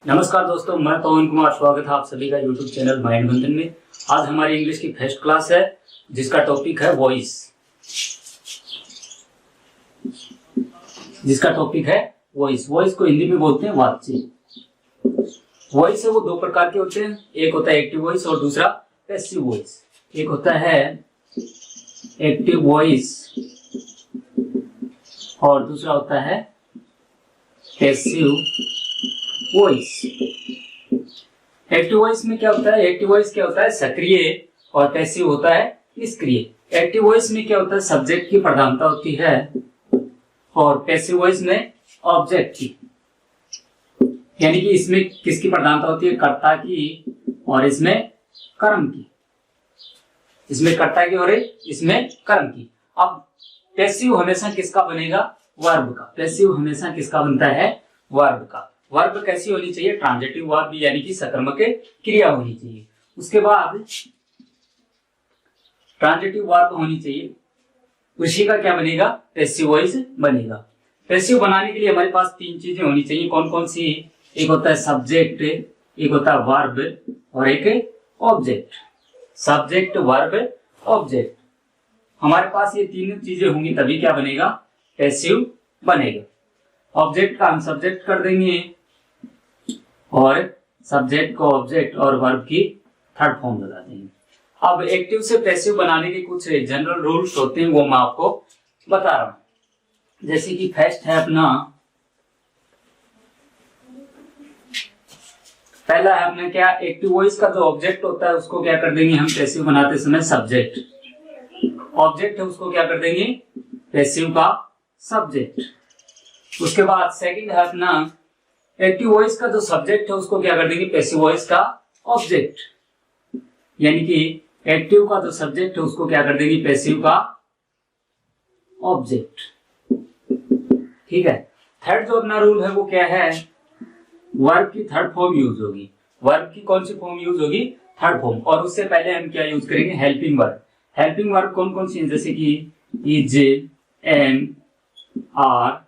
नमस्कार दोस्तों, मैं पवन कुमार। स्वागत है आप सभी का यूट्यूब चैनल माइंड मंथन में। आज हमारी इंग्लिश की फर्स्ट क्लास है जिसका टॉपिक है वॉइस। वॉइस को हिंदी में बोलते हैं बातचीत। वॉइस है वो दो प्रकार के होते हैं, एक होता है एक्टिव वॉइस और दूसरा पैसिव वॉइस। एक होता है एक्टिव वॉइस और दूसरा होता है पैसिव वॉइस। एक्टिव वॉइस में क्या होता है? एक्टिव वॉइस क्या होता है? सक्रिय, और पैसिव होता है निष्क्रिय। एक्टिव वॉइस में क्या होता है? सब्जेक्ट की प्रधानता होती है और पैसिव वॉइस में ऑब्जेक्ट की, यानी कि इसमें किसकी प्रधानता होती है? कर्ता की, और इसमें कर्म की। इसमें कर्ता की और इसमें कर्म की। अब पैसिव हमेशा किसका बनेगा? वर्ब का। पैसिव हमेशा किसका बनता है? वर्ब का। वर्ब कैसी होनी चाहिए? ट्रांजिटिव वर्ब, यानी कि सकर्मक क्रिया होनी चाहिए। उसके बाद ट्रांजिटिव वर्ब होनी चाहिए, उसी का क्या बनेगा? पैसिव वॉइस बनेगा। पैसिव बनाने के लिए हमारे पास तीन चीजें होनी चाहिए। कौन कौन सी? एक होता है सब्जेक्ट, एक होता है वर्ब और एक ऑब्जेक्ट। Subject, verb, object. हमारे पास ये तीन चीजें होंगी तभी क्या बनेगा? पैसिव बनेगा। ऑब्जेक्ट का हम सब्जेक्ट कर देंगे और सब्जेक्ट को ऑब्जेक्ट और वर्ब की थर्ड फॉर्म लगा देंगे। अब एक्टिव से पैसिव बनाने के कुछ जनरल रूल्स होते हैं, वो मैं आपको बता रहा हूं। जैसे कि फर्स्ट है अपना, पहला है अपना क्या? एक्टिव वॉइस का जो ऑब्जेक्ट होता है उसको क्या कर देंगे हम पैसिव बनाते समय? सब्जेक्ट। ऑब्जेक्ट है उसको क्या कर देंगे? पैसिव का सब्जेक्ट। उसके बाद सेकंड है अपना, एक्टिव वॉइस का जो सब्जेक्ट है उसको क्या कर देंगे? पैसिव वॉइस का ऑब्जेक्ट। यानी कि एक्टिव का जो सब्जेक्ट है उसको क्या कर देंगे? पैसिव का ऑब्जेक्ट। ठीक है। थर्ड जो अपना रूल है वो क्या है? वर्ब की थर्ड फॉर्म यूज होगी। वर्ब की कौन सी फॉर्म यूज होगी? Third form. और उससे पहले हम क्या यूज करेंगे? Helping verb. हेल्पिंग वर्ब कौन कौन सी है? जैसे कि इज, एम, आर,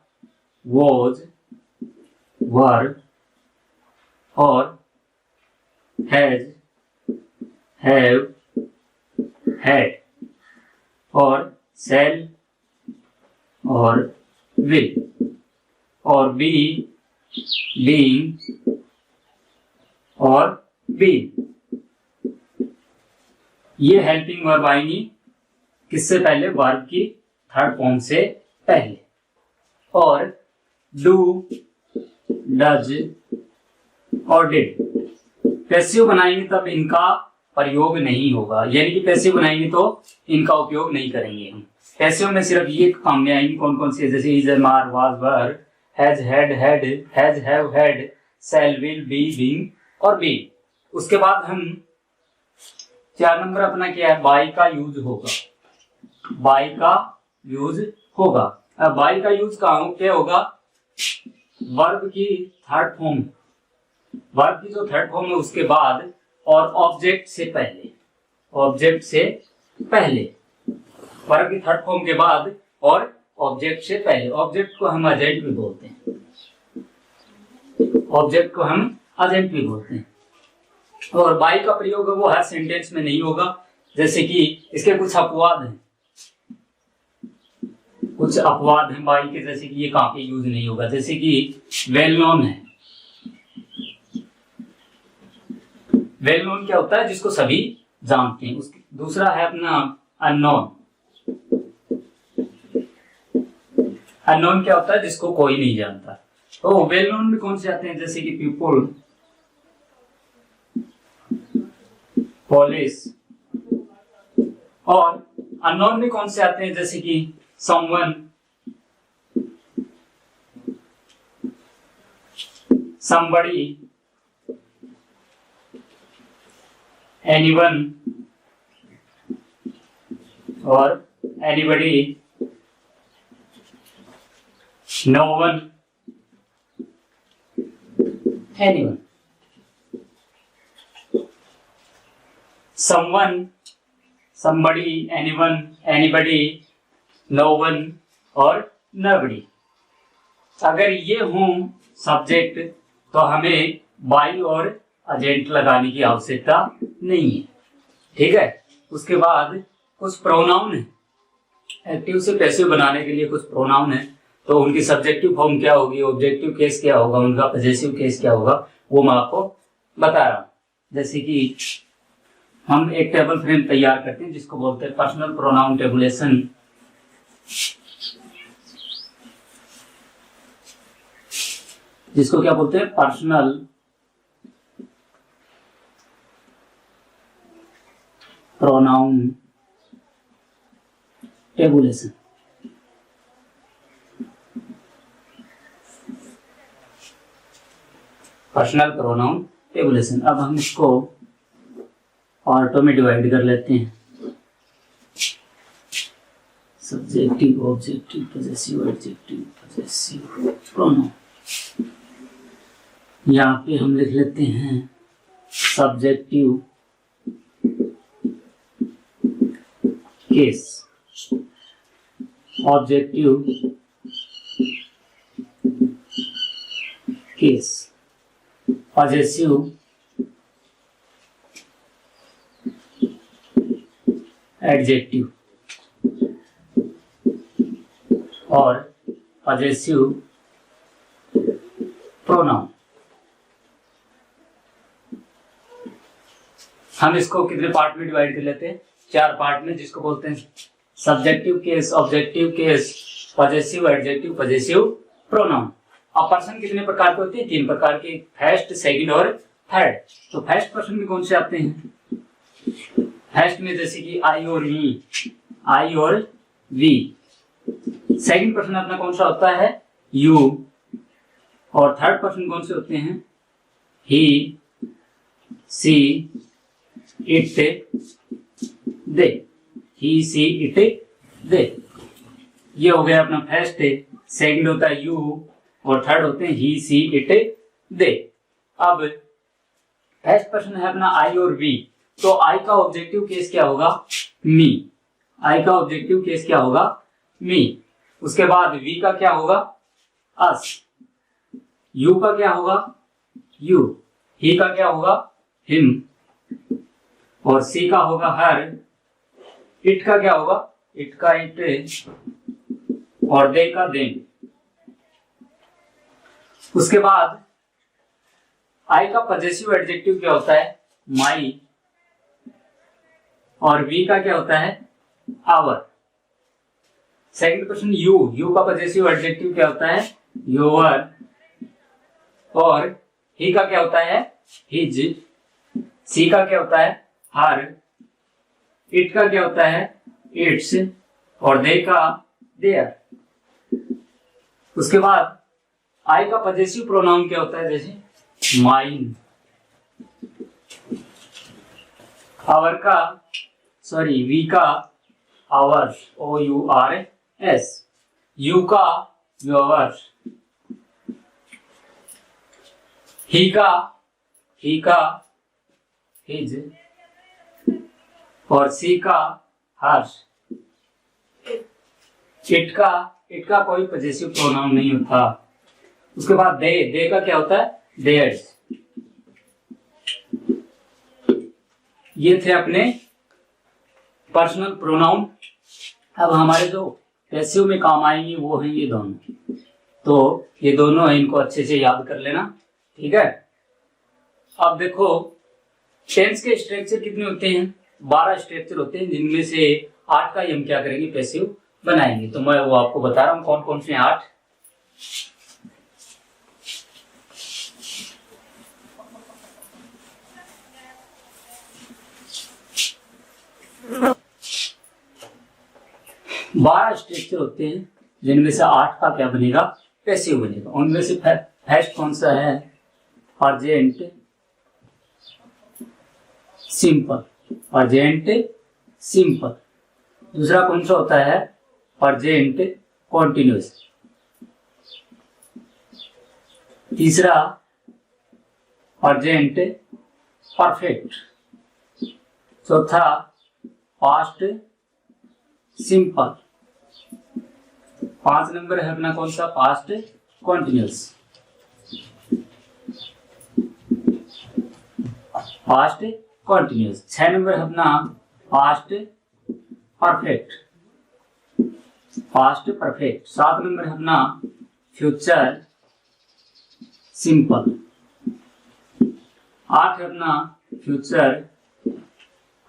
वॉज, वर, और हैज, हैव, हैड, और शैल, और विल, और बी, बीइंग, और बीइंग। ये हेल्पिंग वर्ब आएंगी किससे पहले? वर्ब की थर्ड फॉर्म से पहले। और डू, डज और डिड पैसिव बनाएंगे तब इनका प्रयोग नहीं होगा, यानी कि पैसिव बनाएंगे तो इनका उपयोग नहीं करेंगे हम। पैसिव में सिर्फ ये काम में आएंगी। कौन कौन सी? जैसे is, am, are, was, were, has, had, had, has, have, had, shall, will, be, being और बी। उसके बाद हम 4 नंबर अपना क्या है? बाय का यूज होगा। बाय का यूज होगा। अब बाय का यूज क्या होगा? वर्ब की थर्ड फॉर्म, वर्ब की जो थर्ड फॉर्म है उसके बाद और ऑब्जेक्ट से पहले। ऑब्जेक्ट से पहले, वर्ब की थर्ड फॉर्म के बाद और ऑब्जेक्ट से पहले। ऑब्जेक्ट को हम एजेंट भी बोलते हैं। ऑब्जेक्ट को हम एजेंट भी बोलते हैं। और बाय का प्रयोग है वो हर सेंटेंस में नहीं होगा। जैसे कि इसके कुछ अपवाद हैं, कुछ अपवाद हैं बाई के। जैसे कि ये कहां पे यूज नहीं होगा? जैसे कि वेल नोन है। वेल नोन क्या होता है? जिसको सभी जानते हैं। उसकी दूसरा है अपना अननोन। अननोन क्या होता है? जिसको कोई नहीं जानता। तो वेल नोन में कौन से आते हैं? जैसे कि पीपल, पुलिस। और अननोन में कौन से आते हैं? जैसे कि someone, somebody, anyone और anybody, no one, anyone। someone, somebody, anyone, anybody, no one और nobody। अगर ये हों सब्जेक्ट तो हमें बाई और एजेंट लगाने की आवश्यकता नहीं है। ठीक है, उसके बाद कुछ प्रोनाउन है, एक्टिव से पैसिव बनाने के लिए कुछ प्रोनाउन है, तो उनकी सब्जेक्टिव फॉर्म क्या होगी, ऑब्जेक्टिव केस क्या होगा, उनका पॉजेसिव केस क्या होगा, वो मैं आपको बता रहा हूं। जैसे कि हम एक टेबल फ्रेम तैयार करते हैं जिसको बोलते हैं पर्सनल प्रोनाउन टेबुलेशन। जिसको क्या बोलते हैं, personal pronoun tabulation. Personal pronoun tabulation. अब हम इसको पार्टों में डिवाइड कर लेते हैं, subjective, objective, possessive, adjective, possessive pronoun. यहाँ पे हम लिख लेते हैं subjective case, objective case, possessive adjective और पॉजेसिव प्रोनाउन। हम इसको कितने पार्ट में डिवाइड कर लेते हैं, 4 पार्ट में, जिसको बोलते हैं subjective case, objective case, possessive adjective, possessive pronoun. अब पर्सन कितने प्रकार के होते हैं, 3 प्रकार के, फर्स्ट, सेकंड और थर्ड। तो फर्स्ट पर्सन में कौन से आते हैं, फर्स्ट में जैसे कि आई और मी, आई और वी। सेकंड पर्सन अपना कौन सा होता है, यू। और थर्ड पर्सन कौन से होते हैं, ही, सी, it, they. He, C, it, दे। ये हो गया अपना फर्स्ट है। सेकंड होता है यू और थर्ड होते हैं ही, सी, इट, दे। अब फर्स्ट पर्सन है अपना आई और वी, तो आई का ऑब्जेक्टिव केस क्या होगा, मी। आई का ऑब्जेक्टिव केस क्या होगा, मी। उसके बाद वी का क्या होगा, अस। यू का क्या होगा, यू। ही का क्या होगा, हिम। और सी का होगा हर। इट का क्या होगा, इट का इट। और दे का देन। उसके बाद आई का पॉजेसिव एडजेक्टिव क्या होता है, माई। और वी का क्या होता है, our. Second person you, you का पॉजेसिव एडजेक्टिव क्या होता है, योर। और ही का क्या होता है, हिज। सी का क्या होता है, हर। इट का क्या होता है, इट्स। और दे का देयर। उसके बाद आई का पॉजेसिव प्रोनाउन क्या होता है, जैसे माइन। आवर का, सॉरी, वी का our, O U R S. You का योर। ही का हिज। और सी का हर्ष। इट का कोई पॉजेसिव प्रोनाउन नहीं होता। उसके बाद दे का क्या होता है, देयर्स। ये थे अपने पर्सनल प्रोनाउन। अब हमारे जो पैसिव में काम आएंगे वो हैं ये दोनों। तो ये दोनों हैं, इनको अच्छे से याद कर लेना, ठीक है। अब देखो टेंस के स्ट्रक्चर कितने होते हैं, 12 स्ट्रक्चर होते हैं, जिनमें से 8 का हम क्या करेंगे, पैसिव बनाएंगे। तो मैं वो आपको बता रहा हूं कौन कौन से 8। बारह स्ट्रक्चर होते हैं, जिनमें से 8 का क्या बनेगा, पैसिव बनेगा। उनमें से फर्स्ट कौन सा है, अर्जेंट सिंपल, अर्जेंट सिंपल। दूसरा कौन सा होता है, अर्जेंट कॉन्टिन्यूस। तीसरा अर्जेंट परफेक्ट। चौथा पास्ट सिंपल। 5 नंबर है अपना कौन सा, past continuous. Past continuous. 6 number है अपना past perfect, past perfect. 7 number है अपना फ्यूचर सिंपल। 8 है अपना फ्यूचर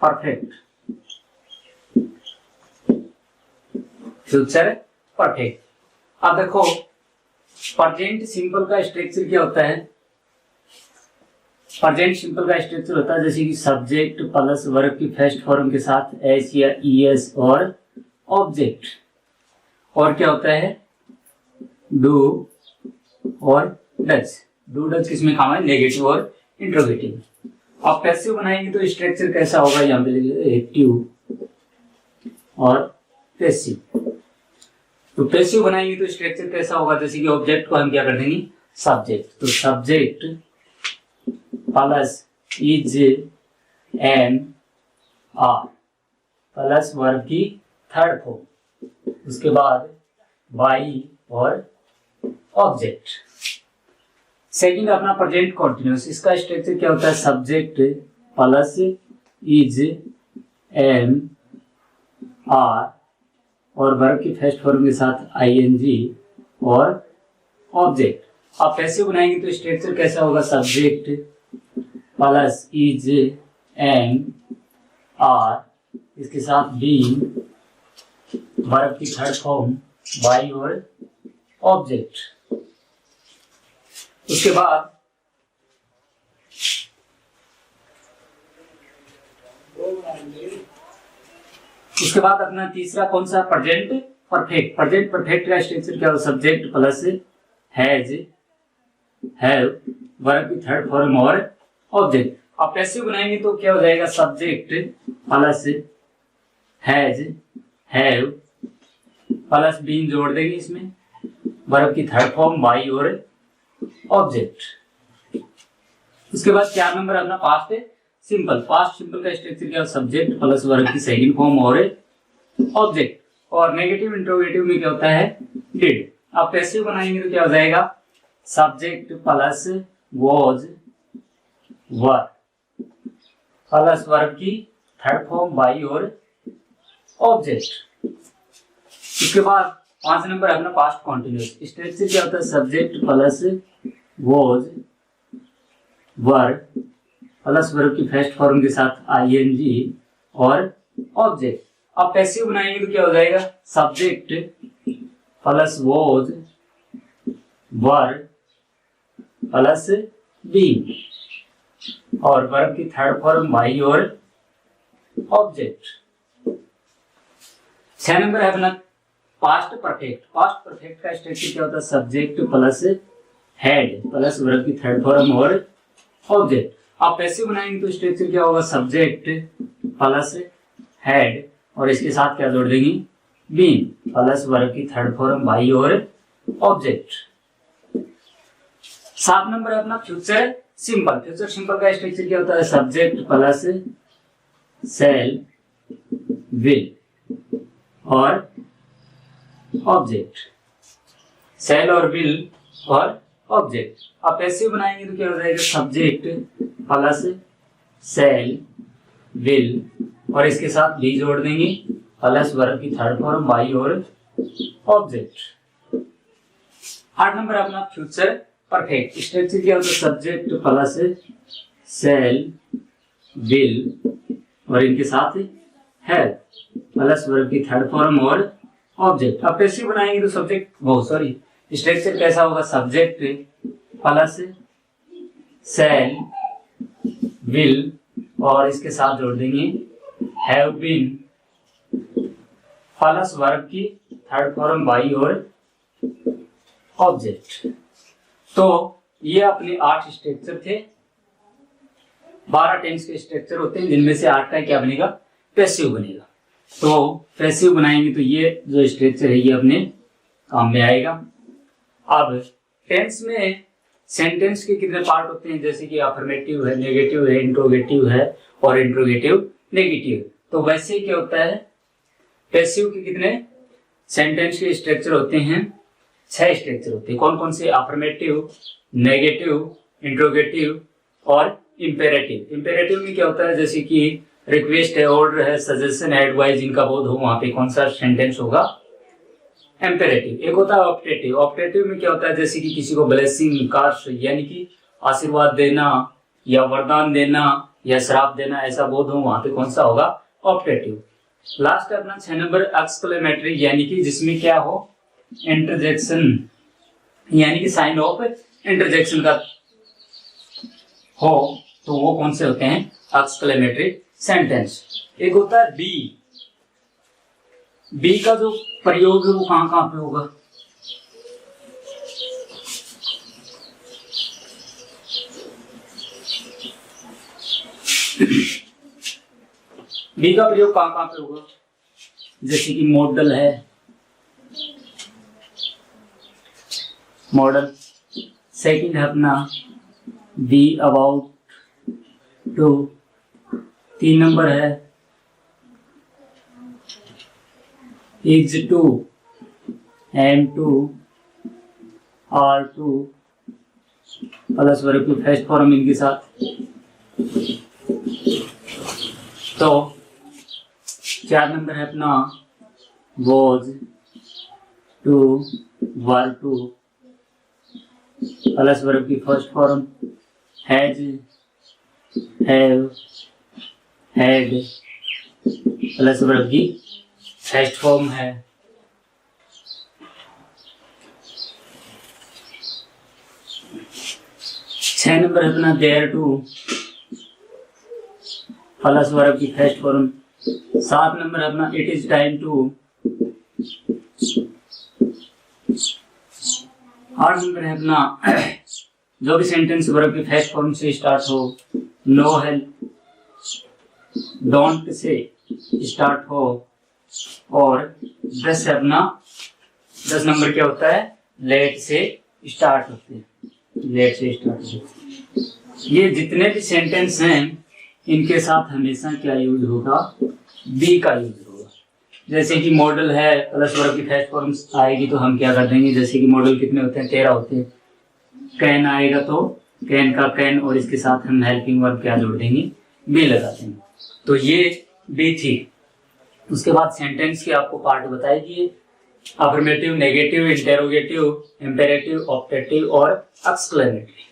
परफेक्ट, फ्यूचर परफेक्ट। अब देखो प्रेजेंट सिंपल का स्ट्रक्चर क्या होता है। प्रेजेंट सिंपल का स्ट्रक्चर होता है जैसे कि सब्जेक्ट प्लस वर्ब की फर्स्ट फॉर्म के साथ एस या ईएस और ऑब्जेक्ट, और क्या होता है डू और डज। डू डज किसमें काम है, नेगेटिव और इंट्रोगेटिव। आप पैसिव बनाएंगे तो स्ट्रक्चर कैसा होगा, यहाँ पे लिखिए एक्टिव और पैसिव। तो पैसिव बनाएंगे तो स्ट्रक्चर कैसा होगा, जैसे कि ऑब्जेक्ट को हम क्या कर देंगे सब्जेक्ट, तो subject plus is and are plus verb की थर्ड फॉर्म, उसके बाद बाई और ऑब्जेक्ट। सेकंड अपना प्रेजेंट कॉन्टिन्यूस, इसका स्ट्रक्चर क्या होता है subject plus is and are और वर्ब की फर्स्ट फॉर्म के साथ आईएनजी और ऑब्जेक्ट। आप पैसिव बनाएंगे तो स्ट्रक्चर कैसा होगा, subject plus is and are, इसके साथ बीइंग, वर्ब की थर्ड फॉर्म बाई और ऑब्जेक्ट। उसके बाद अपना तीसरा कौन सा प्रेजेंट परफेक्ट। प्रेजेंट परफेक्ट का स्ट्रक्चर क्या होगा, subject plus has, have, verb की थर्ड फॉर्म और ऑब्जेक्ट। आप पैसिव बनाएंगे तो क्या हो जाएगा, subject plus has, have plus been जोड़ देंगे इसमें, वर्ब की थर्ड फॉर्म बाई और ऑब्जेक्ट। उसके बाद 4 नंबर अपना पास्ट सिंपल। पास्ट सिंपल का स्ट्रक्चर क्या, सब्जेक्ट प्लस वर्ब की सेकंड फॉर्म और ऑब्जेक्ट। और नेगेटिव इंट्रोगेटिव में क्या होता है डिड। आप पैसिव बनाएंगे तो क्या हो जाएगा, subject plus was, were plus verb की थर्ड फॉर्म बाई और ऑब्जेक्ट। उसके बाद 5 नंबर अपना पास्ट कॉन्टिन्यूस। स्ट्रक्चर क्या होता है, subject plus was, were plus verb की फर्स्ट फॉर्म के साथ आईएनजी और ऑब्जेक्ट। आप पैसिव बनाएंगे तो क्या हो जाएगा, subject plus was, were plus being और वर्ब की थर्ड फॉर्म बाई और ऑब्जेक्ट। 6 नंबर है अपना पास्ट परफेक्ट। पास्ट परफेक्ट का स्ट्रक्चर क्या होता है, subject plus had plus verb की थर्ड फॉर्म और ऑब्जेक्ट। आप पैसिव बनाएंगे तो स्ट्रक्चर क्या होगा, सब्जेक्ट प्लस हैड और इसके साथ क्या जोड़ देंगे बीन प्लस वर्ब की थर्ड फॉर्म बाई और ऑब्जेक्ट। 7 नंबर है अपना फ्यूचर सिंपल। फ्यूचर सिंपल का स्ट्रक्चर क्या होता है, सब्जेक्ट प्लस सेल, विल और ऑब्जेक्ट, सेल और विल और ऑब्जेक्ट। आप पैसिव बनाएंगे तो क्या हो जाएगा, सब्जेक्ट प्लस सेल, विल और इसके साथ भी जोड़ देंगे प्लस वर्ब की थर्ड फॉर्म बाई और ऑब्जेक्ट। 8 नंबर अपना फ्यूचर परफेक्ट। स्ट्रक्चर क्या होता है, सब्जेक्ट प्लस सेल, विल और इनके साथ है प्लस वर्ब की थर्ड फॉर्म और ऑब्जेक्ट। अब पैसिव बनाएंगे तो सब्जेक्ट स्ट्रक्चर कैसा होगा, सब्जेक्ट प्लस सेल, विल और इसके साथ जोड़ देंगे हैव बीन प्लस वर्ब की थर्ड फॉर्म बाई और ऑब्जेक्ट। तो ये अपने 8 स्ट्रक्चर थे। 12 टेंस के स्ट्रक्चर होते हैं जिनमें से 8 का क्या बनेगा, पैसिव बनेगा। तो पैसिव बनाएंगे तो ये जो स्ट्रक्चर है ये अपने काम में आएगा। अब टेंस में सेंटेंस के कितने पार्ट होते हैं, जैसे कि अफर्मेटिव है, नेगेटिव है, इंट्रोगेटिव है और इंट्रोगेटिव नेगेटिव। तो वैसे क्या होता है, पैसिव के कितने सेंटेंस के स्ट्रक्चर होते हैं, 6 स्ट्रक्चर होते हैं। कौन कौन से, अफर्मेटिव, नेगेटिव, इंट्रोगेटिव और इम्पेरेटिव। इम्पेरेटिव में क्या होता है, जैसे कि रिक्वेस्ट है, ऑर्डर है, सजेशन है, एडवाइस, इनका बोध हो, वहां पे कौन सा सेंटेंस होगा, इम्पेरेटिव। एक होता है ऑप्टेटिव। ऑप्टेटिव में क्या होता है, जैसे कि किसी को ब्लेसिंग, काश यानी कि आशीर्वाद देना या वरदान देना या श्राप देना, ऐसा बोध हो, वहां पे कौन सा होगा, ऑप्टेटिव। लास्ट है अपना 6 नंबर एक्सक्लेमेटरी, यानी कि जिसमें क्या हो, इंटरजेक्शन, यानी कि साइन ऑफ इंटरजेक्शन का हो, तो वो कौन से होते हैं, एक्सक्लेमेटरी सेंटेंस। एक होता है बी। बी का जो प्रयोग है वो कहां कहां पे होगा, बी का प्रयोग कहां कहां पे होगा, जैसे कि मॉडल है, मॉडल। सेकंड है अपना बी अबाउट टू। 3 नंबर है is to, am to, are to plus verb की फर्स्ट फॉर्म इनके साथ। तो 4 नंबर है अपना was to, were to plus verb की first form, has, have, had plus verb की फर्स्ट फॉर्म है। छह नंबर है अपना देयर टू प्लस वर्ब की फर्स्ट फॉर्म। 7 नंबर है अपना it is time to. 8 number है अपना जो भी सेंटेंस वर्ब की फर्स्ट फॉर्म से स्टार्ट हो, नो हेल्प, डोंट से स्टार्ट हो। और 10 है अपना, 10 नंबर क्या होता है, लेट से स्टार्ट होते हैं, लेट से स्टार्ट होते हैं। ये जितने भी सेंटेंस हैं इनके साथ हमेशा क्या यूज होगा, बी का यूज होगा। जैसे कि मॉडल है प्लस वर्ब की फर्स्ट फॉर्म आएगी तो हम क्या कर देंगे, जैसे कि मॉडल कितने होते हैं, 13 होते हैं। कैन आएगा तो कैन का कैन और इसके साथ हम हेल्पिंग वर्ब क्या जोड़ देंगे, बी लगा देंगे। तो ये बी थी। उसके बाद सेंटेंस के आपको पार्ट बताए कि affirmative, negative, interrogative, imperative, optative और एक्सक्लेमेटरी।